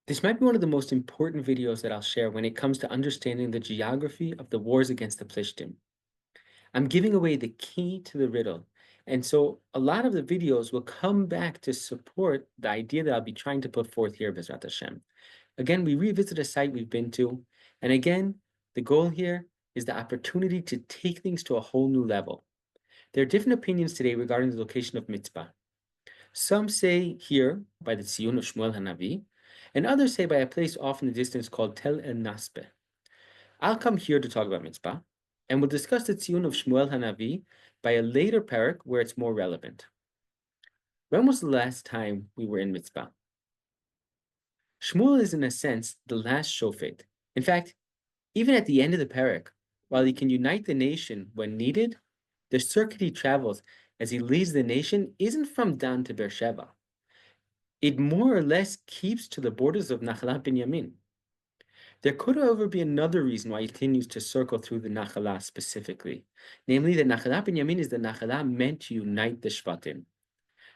This might be one of the most important videos that I'll share when it comes to understanding the geography of the wars against the Plishtim. I'm giving away the key to the riddle. And so a lot of the videos will come back to support the idea that I'll be trying to put forth here, Bezrat Hashem. Again, we revisit a site we've been to. And again, the goal here is the opportunity to take things to a whole new level. There are different opinions today regarding the location of Mitzvah. Some say here by the Tziyun of Shmuel Hanavi, and others say by a place off in the distance called Tel El Nasbe. I'll come here to talk about Mitzvah, and we'll discuss the Tziyun of Shmuel Hanavi by a later parak where it's more relevant. When was the last time we were in Mitzvah? Shmuel is, in a sense, the last shofet. In fact, even at the end of the parak, while he can unite the nation when needed, the circuit he travels as he leads the nation isn't from Dan to Beersheba. It more or less keeps to the borders of Nachalat Binyamin. There could, however, be another reason why he continues to circle through the Nachalah specifically, namely that Nachalat Binyamin is the Nachalah meant to unite the Shvatim.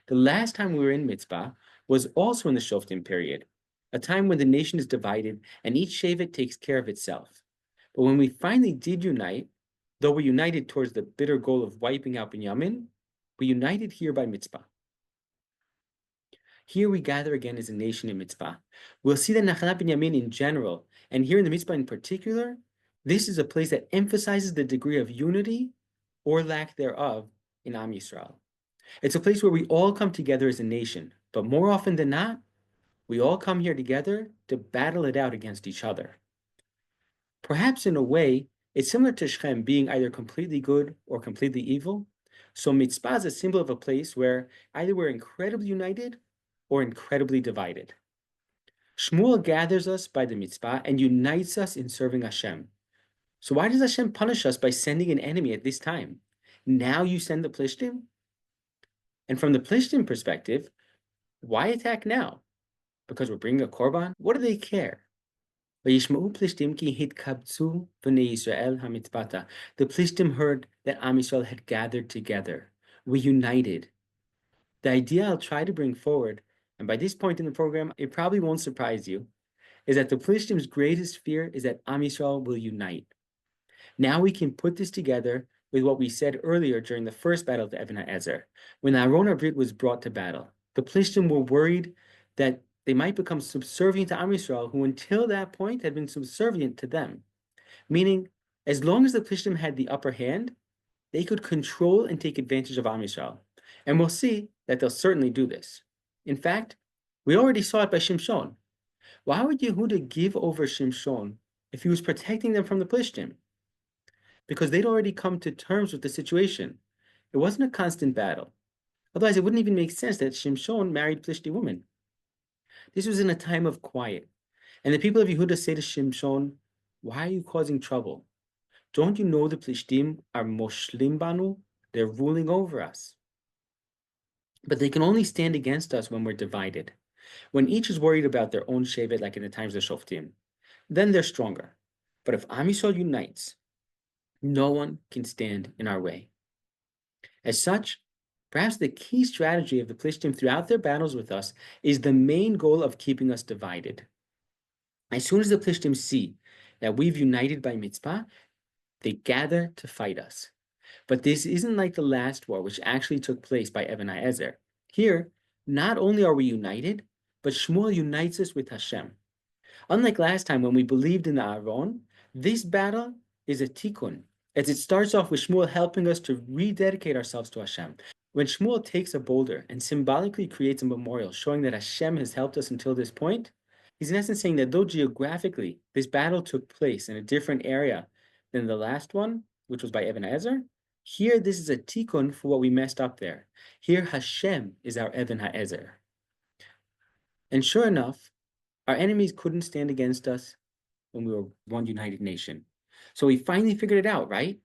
The last time we were in Mitzvah was also in the Shoftim period, a time when the nation is divided and each Shevet takes care of itself. But when we finally did unite, though we united towards the bitter goal of wiping out Binyamin, we united here by Mitzvah. Here we gather again as a nation in Mitzvah. We'll see that Nachalat Binyamin in general, and here in the Mitzvah in particular, this is a place that emphasizes the degree of unity or lack thereof in Am Yisrael. It's a place where we all come together as a nation, but more often than not, we all come here together to battle it out against each other. Perhaps in a way, it's similar to Shechem being either completely good or completely evil. So Mitzvah is a symbol of a place where either we're incredibly united or incredibly divided. Shmuel gathers us by the mitzvah and unites us in serving Hashem. So why does Hashem punish us by sending an enemy at this time? Now you send the Plishtim? And from the Plishtim perspective, why attack now? Because we're bringing a korban? What do they care? The Plishtim heard that Am Yisrael had gathered together. We united. The idea I'll try to bring forward, and by this point in the program, it probably won't surprise you, is that the Plishtim's greatest fear is that Am Yisrael will unite. Now we can put this together with what we said earlier during the first battle of Even HaEzer, when the Aron HaBrit was brought to battle. The Plishtim were worried that they might become subservient to Am Yisrael, who until that point had been subservient to them. Meaning, as long as the Plishtim had the upper hand, they could control and take advantage of Am Yisrael. And we'll see that they'll certainly do this. In fact, we already saw it by Shimshon. Why would Yehuda give over Shimshon if he was protecting them from the Plishtim? Because they'd already come to terms with the situation. It wasn't a constant battle. Otherwise, it wouldn't even make sense that Shimshon married Plishti women. This was in a time of quiet. And the people of Yehuda say to Shimshon, why are you causing trouble? Don't you know the Plishtim are moshlim banu? They're ruling over us. But they can only stand against us when we're divided. When each is worried about their own shevet, like in the times of Shoftim, then they're stronger. But if Am Yisrael unites, no one can stand in our way. As such, perhaps the key strategy of the Plishtim throughout their battles with us is the main goal of keeping us divided. As soon as the Plishtim see that we've united by mitzvah, they gather to fight us. But this isn't like the last war, which actually took place by Even HaEzer. Here, not only are we united, but Shmuel unites us with Hashem. Unlike last time when we believed in the Aron, this battle is a tikkun, as it starts off with Shmuel helping us to rededicate ourselves to Hashem. When Shmuel takes a boulder and symbolically creates a memorial showing that Hashem has helped us until this point, he's in essence saying that though geographically this battle took place in a different area than the last one, which was by Even HaEzer, here this is a tikkun for what we messed up there. Here Hashem is our Even HaEzer. And sure enough, our enemies couldn't stand against us when we were one united nation. So we finally figured it out, right?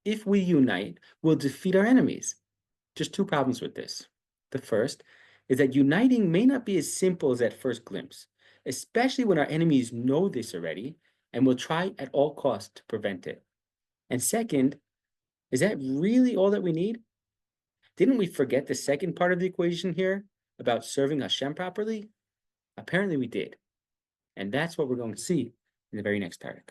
If we unite, we'll defeat our enemies. Just two problems with this. The first is that uniting may not be as simple as at first glimpse, especially when our enemies know this already and will try at all costs to prevent it. And second, is that really all that we need? Didn't we forget the second part of the equation here about serving Hashem properly? Apparently we did. And that's what we're going to see in the very next parak.